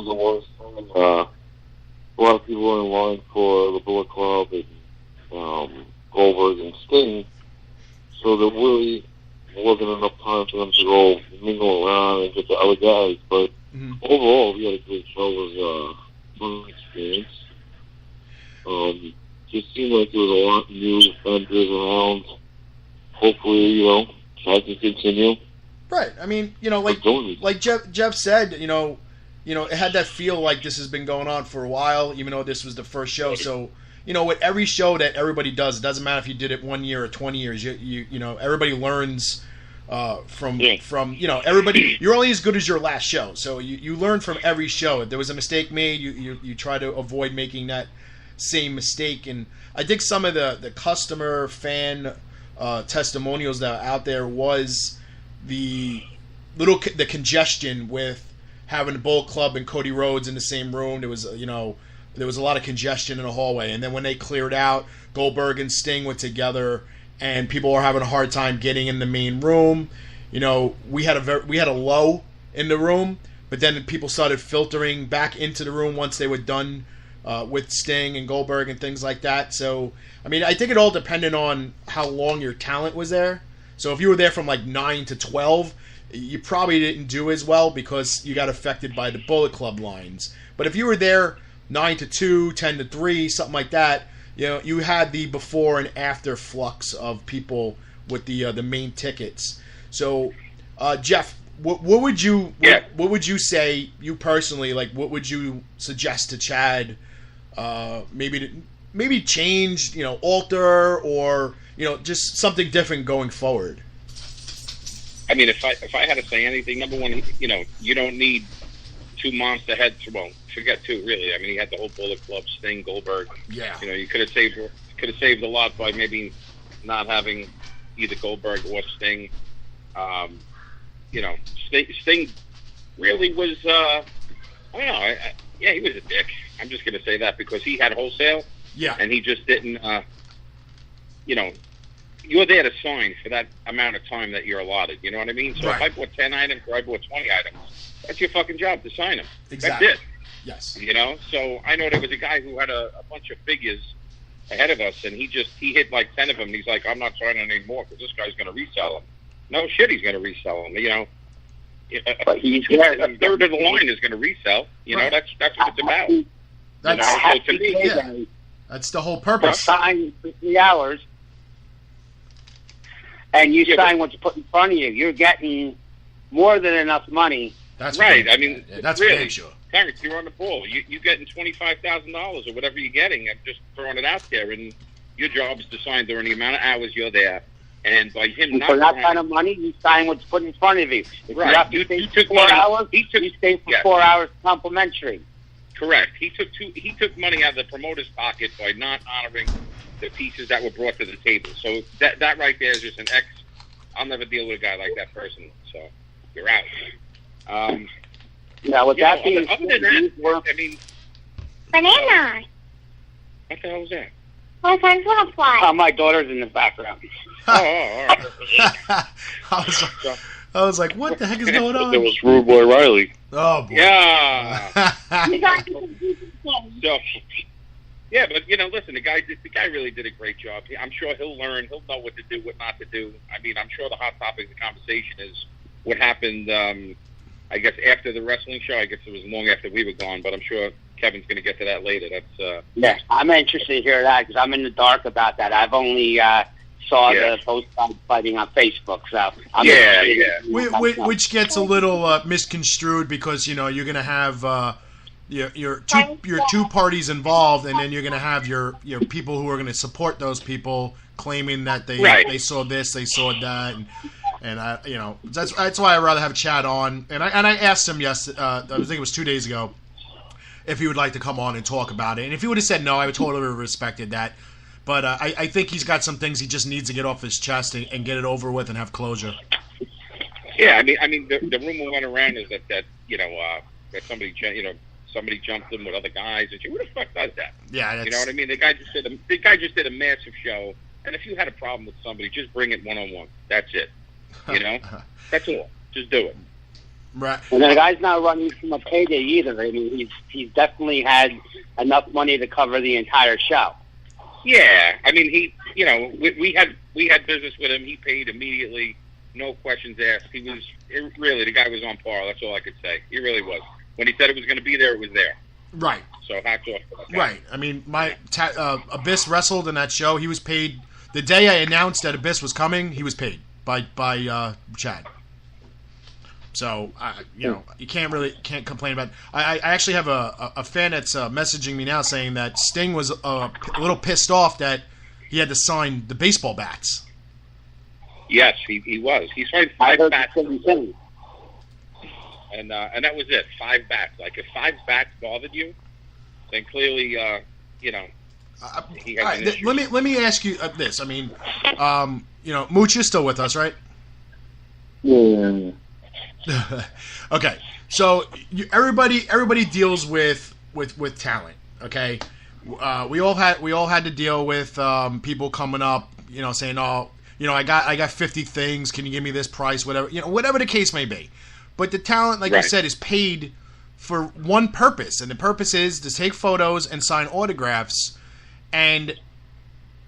the worst time. A lot of people were in line for the Bullet Club and Goldberg and Sting, so there really wasn't enough time for them to go mingle around and get the other guys. But overall, we had a great show. It was a fun experience. Just seemed like there was a lot of new vendors around. Hopefully, try to continue. Right. I mean, like Jeff said, it had that feel like this has been going on for a while, even though this was the first show. So, with every show that everybody does, it doesn't matter if you did it 1 year or 20 years. Everybody learns from everybody. You're only as good as your last show. So you learn from every show. If there was a mistake made, you try to avoid making that same mistake. And I think some of the customer fan testimonials that are out there was the congestion with having the Bullet Club and Cody Rhodes in the same room. There was a lot of congestion in the hallway, and then when they cleared out, Goldberg and Sting were together, and people were having a hard time getting in the main room. We had a low in the room, but then people started filtering back into the room once they were done with Sting and Goldberg and things like that. So, I mean, I think it all depended on how long your talent was there. So if you were there from like 9 to 12, you probably didn't do as well because you got affected by the Bullet Club lines. But if you were there 9 to 2, 10 to 3, something like that, you had the before and after flux of people with the main tickets. So, Jeff, what would you say, you personally, like, what would you suggest to Chad? Maybe change, alter, or just something different going forward. I mean, if I had to say anything, number one, you don't need two monster heads. Well, forget two, really. I mean, he had the whole Bullet Club, Sting, Goldberg. Yeah. You could have saved a lot by maybe not having either Goldberg or Sting. Sting really was. I don't know. He was a dick. I'm just going to say that because he had wholesale. Yeah. And he just didn't. You're there to sign for that amount of time that you're allotted. You know what I mean? So right. If I bought 10 items or I bought 20 items, that's your fucking job to sign them. Exactly. That's it. Yes. So I know there was a guy who had a bunch of figures ahead of us, and he hit like 10 of them, and he's like, I'm not signing anymore because this guy's going to resell them. No shit, he's going to resell them. A third of the line is going to resell. Right. That's what it's about. That's, So to me, that's the whole purpose. Sign for 3 hours, and you sign what's put in front of you. You're getting more than enough money. That's right. Big. I mean, that's really, big, sure. Terence, you're on the ball. You're getting $25,000 or whatever you're getting. I'm just throwing it out there, and your job is to sign during the amount of hours you're there. And by him not for that kind of money, you sign what's put in front of you. If right. you have to stay for 4 hours, you stay for 4 hours complimentary. Correct. He took money out of the promoter's pocket by not honoring the pieces that were brought to the table. So that right there is just an X. I'll never deal with a guy like that person. So you're out. Now, with that being other than that, I mean, Banana. What the hell was that? My friends want to fly. My daughter's in the background. All right. I was like, what the heck is going on? It was Rude Boy Riley. Oh, boy. Yeah. So, yeah, but listen, the guy really did a great job. I'm sure he'll learn. He'll know what to do, what not to do. I mean, I'm sure the hot topic of the conversation is what happened. I guess after the wrestling show. I guess it was long after we were gone, but I'm sure Kevin's going to get to that later. That's yeah, I'm interested to hear that because I'm in the dark about that. I've only saw the post fighting on Facebook, so I'm which gets a little misconstrued because you're going to have your two parties involved, and then you're going to have your people who are going to support those people claiming that they saw this, they saw that, and I that's why I'd rather have Chad on. And I asked him I think it was 2 days ago if he would like to come on and talk about it, and if he would have said no, I would totally have respected that. But I think he's got some things he just needs to get off his chest and get it over with and have closure. Yeah, I mean, the rumor went around is that that somebody somebody jumped him with other guys, and who the fuck does that? Yeah, you know what I mean. The guy just did a massive show, and if you had a problem with somebody, just bring it one-on-one. That's it. That's all. Just do it. Right. And the guy's not running from a payday either. I mean, he's definitely had enough money to cover the entire show. Yeah, I mean, we had business with him. He paid immediately, no questions asked. Really, the guy was on par. That's all I could say. He really was. When he said it was going to be there, it was there. Right. So hats off to that guy. Right. I mean, Abyss wrestled in that show. He was paid the day I announced that Abyss was coming. He was paid by Chad. So you can't complain about it. I actually have a fan that's messaging me now saying that Sting was a little pissed off that he had to sign the baseball bats. Yes, he was. He signed 5 bats. And that was it. 5 bats. Like, if 5 bats bothered you, then clearly, he has an issue. Let me ask you this. I mean, Mooch is still with us, right? Yeah. Okay, so everybody deals with talent. Okay, we all had to deal with people coming up, saying, "Oh, I got 50 things. Can you give me this price?" Whatever, whatever the case may be. But the talent, like I said, is paid for one purpose, and the purpose is to take photos and sign autographs. And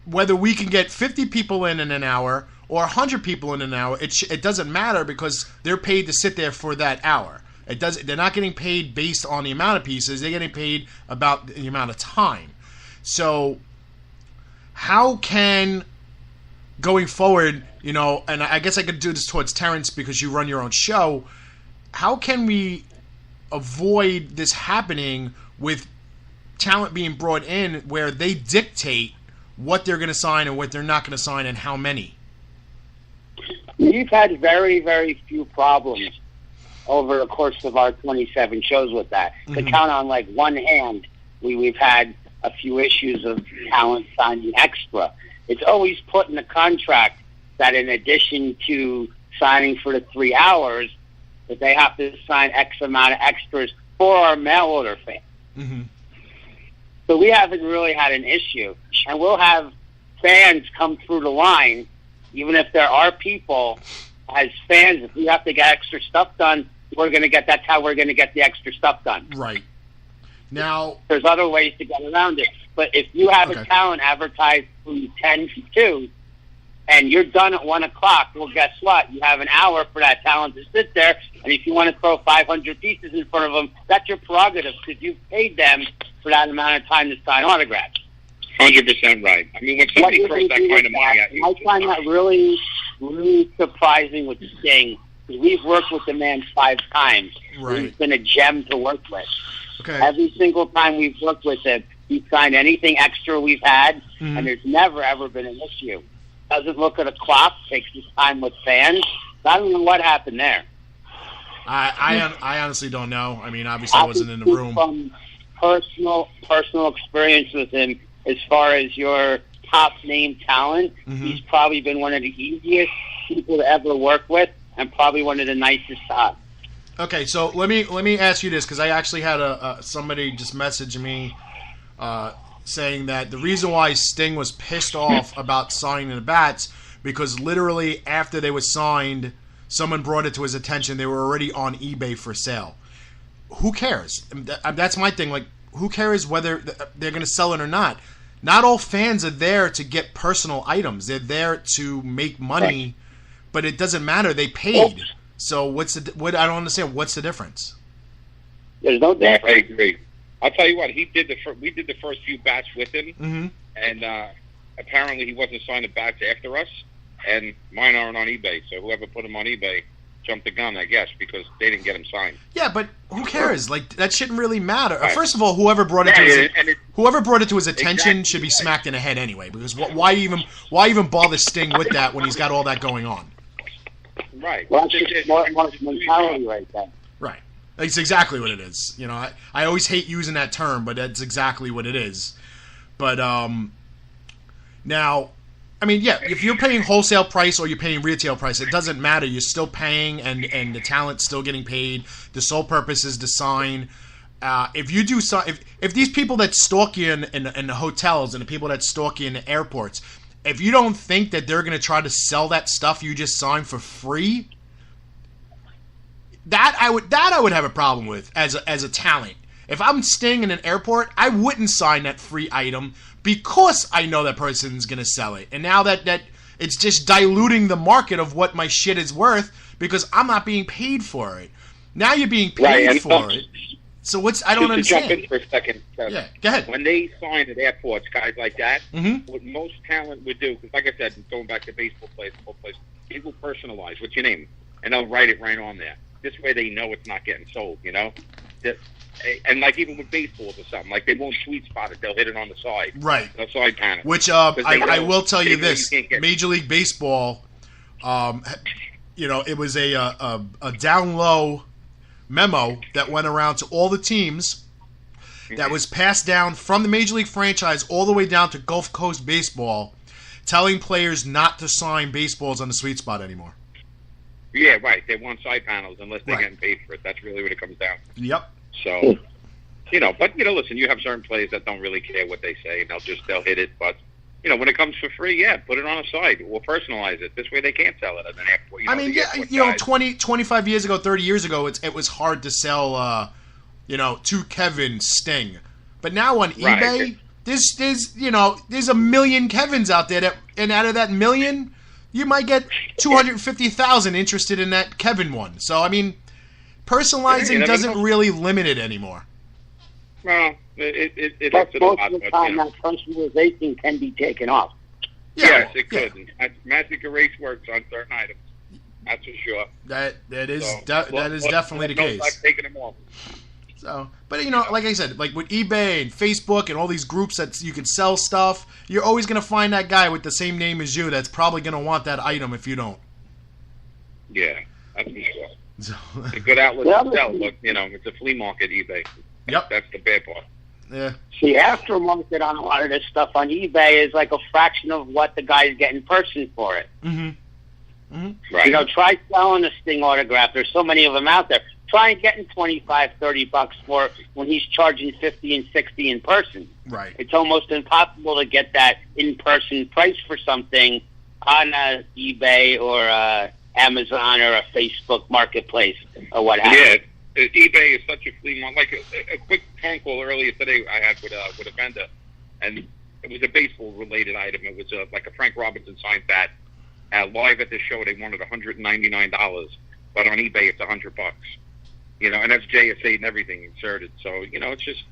whether we can get 50 people in an hour or 100 people in an hour, it doesn't matter, because they're paid to sit there for that hour. They're not getting paid based on the amount of pieces. They're getting paid about the amount of time. So how can, going forward, and I guess I could do this towards Terence because you run your own show, how can we avoid this happening with talent being brought in where they dictate what they're going to sign and what they're not going to sign and how many? We've had very, very few problems over the course of our 27 shows with that. Mm-hmm. To count on like one hand, we've had a few issues of talent signing extra. It's always put in the contract that in addition to signing for the 3 hours, that they have to sign X amount of extras for our mail order fans. Mm-hmm. So we haven't really had an issue. And we'll have fans come through the line, even if there are people, as fans, if we have to get extra stuff done, that's how we're going to get the extra stuff done. Right. Now, there's other ways to get around it. But if you have a talent advertised from 10 to 2, and you're done at 1 o'clock, well, guess what? You have an hour for that talent to sit there, and if you want to throw 500 pieces in front of them, that's your prerogative, because you've paid them for that amount of time to sign autographs. 100% right. I mean, when somebody throws that kind of money at you, I find that really, really surprising with Sting, because we've worked with the man 5 times. Right. He's been a gem to work with. Okay. Every single time we've worked with him, he's signed anything extra we've had, and there's never, ever been an issue. Doesn't look at a clock, takes his time with fans. I don't know what happened there. I honestly don't know. I mean, obviously I wasn't in the room. From personal experience with him, as far as your top name talent, he's probably been one of the easiest people to ever work with, and probably one of the nicest to. Okay, so let me ask you this, because I actually had somebody just message me saying that the reason why Sting was pissed off about signing the bats, because literally after they were signed, someone brought it to his attention they were already on eBay for sale. Who cares? That's my thing. Like, who cares whether they're going to sell it or not? Not all fans are there to get personal items. They're there to make money, but it doesn't matter. They paid. So what? I don't understand. What's the difference? There's no difference. I agree. I'll tell you what. We did the first few bats with him, and apparently he wasn't signing bats after us, and mine aren't on eBay. So whoever put them on eBay jumped the gun, I guess, because they didn't get him signed. Yeah, but who cares? Like, that shouldn't really matter. Right. First of all, whoever brought it to his attention should be smacked in the head anyway. Because why even bother Sting with that when he's got all that going on? Right. Well, that's just more mentality right there. Right. That's exactly what it is. You know, I always hate using that term, but that's exactly what it is. But now, I mean, yeah, if you're paying wholesale price or you're paying retail price, it doesn't matter. You're still paying, and the talent's still getting paid. The sole purpose is to sign. If you do, if these people that stalk you in the hotels and the people that stalk you in the airports, if you don't think that they're going to try to sell that stuff you just signed for free, that I would have a problem with as a talent. If I'm staying in an airport, I wouldn't sign that free item because I know that person's going to sell it. And now that it's just diluting the market of what my shit is worth because I'm not being paid for it. Now you're being paid for it. So I don't understand. To jump in for a second. Yeah, go ahead. When they sign at airports, guys like that, what most talent would do, because like I said, going back to baseball players, they will personalize what's your name, and they'll write it right on there. This way they know it's not getting sold, you know? And like even with baseballs or something, like they won't sweet spot it, they'll hit it on the side. Right. The side panel. Which I will tell you this, Major League Baseball, it was a down low memo that went around to all the teams that was passed down from the Major League franchise all the way down to Gulf Coast Baseball, telling players not to sign baseballs on the sweet spot anymore. Yeah, right. They want side panels unless they're getting paid for it. That's really what it comes down to. Yep. So, but listen, you have certain players that don't really care what they say, and they'll hit it. But when it comes for free, put it on a side or personalize it. This way, they can't sell it at an airport. 25 years ago, 30 years ago, it was hard to sell, to Kevin Sting, but now on eBay, there's a million Kevins out there and out of that million, you might get 250,000 interested in that Kevin one. So I mean, personalizing doesn't really limit it anymore. Well, it but most of the time, that personalization can be taken off. Yes, it could. And Magic Erase works on certain items. That's for sure. That is definitely the case. Like taking them off. So, but like I said, like with eBay and Facebook and all these groups that you can sell stuff, you're always going to find that guy with the same name as you that's probably going to want that item if you don't. Yeah, that's for sure. So, it's a good outlet to sell, but it's a flea market, eBay. Yep, that's the bad part. Yeah. The aftermarket on a lot of this stuff on eBay is like a fraction of what the guy's getting in person for it. Mm-hmm. Mm-hmm. Right. Try selling a Sting autograph. There's so many of them out there. Try and getting $25, $30 for it when he's charging $50 and $60 in person. Right. It's almost impossible to get that in-person price for something on eBay or Amazon or a Facebook marketplace or what have you. Yeah, eBay is such a flea market. Like a quick prank call earlier today I had with a vendor, and it was a baseball-related item. It was like a Frank Robinson signed bat. Live at the show, they wanted $199, but on eBay it's $100. And that's JSA and everything inserted. So, it's just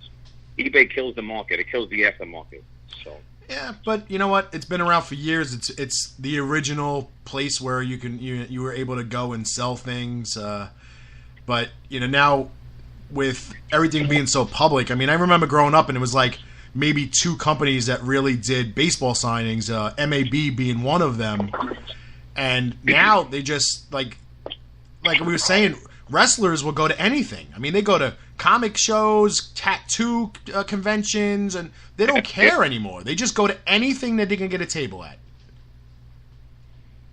eBay kills the market. It kills the aftermarket. So. Yeah, but you know what? It's been around for years. It's the original place where you were able to go and sell things. But now with everything being so public, I mean, I remember growing up and it was like maybe two companies that really did baseball signings. MAB being one of them, and now they just like we were saying. Wrestlers will go to anything. I mean, they go to comic shows, tattoo conventions, and they don't care anymore. They just go to anything that they can get a table at.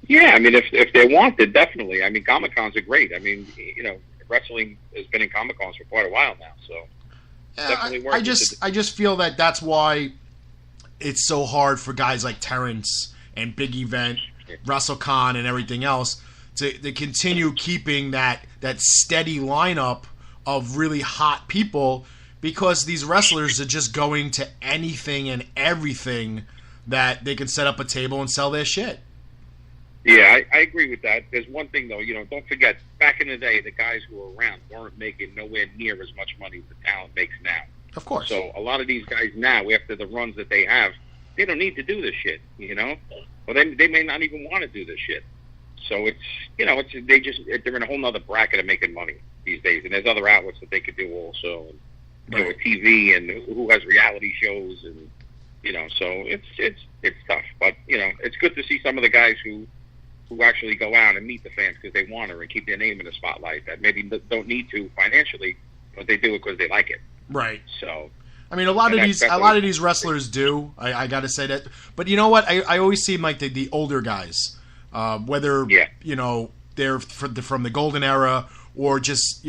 Yeah, I mean, if they're wanted, definitely. I mean, Comic-Cons are great. I mean, wrestling has been in Comic-Cons for quite a while now, so definitely worth it. I just feel that that's why it's so hard for guys like Terence and Big Event, WrestleCon, and everything else to continue keeping that steady lineup of really hot people, because these wrestlers are just going to anything and everything that they can set up a table and sell their shit. Yeah, I agree with that. There's one thing, though, don't forget, back in the day, the guys who were around weren't making nowhere near as much money as the talent makes now. Of course. So a lot of these guys now, after the runs that they have, they don't need to do this shit, Well, they may not even want to do this shit. So they're in a whole nother bracket of making money these days, and there's other outlets that they could do also, with TV and who has reality shows, and so it's tough, but it's good to see some of the guys who actually go out and meet the fans because they want to and keep their name in the spotlight that maybe don't need to financially, but they do it because they like it. Right. So. I mean, a lot of these wrestlers do. I got to say that, but you know what? I always see like the older guys. Whether they're from the golden era or just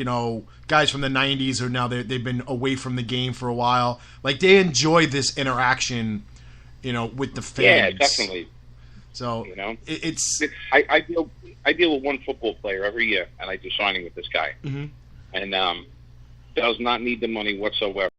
guys from the 90s or now they've been away from the game for a while, like they enjoy this interaction with the fans. Yeah, definitely. So it's I deal with one football player every year, and I do signing with this guy, and does not need the money whatsoever.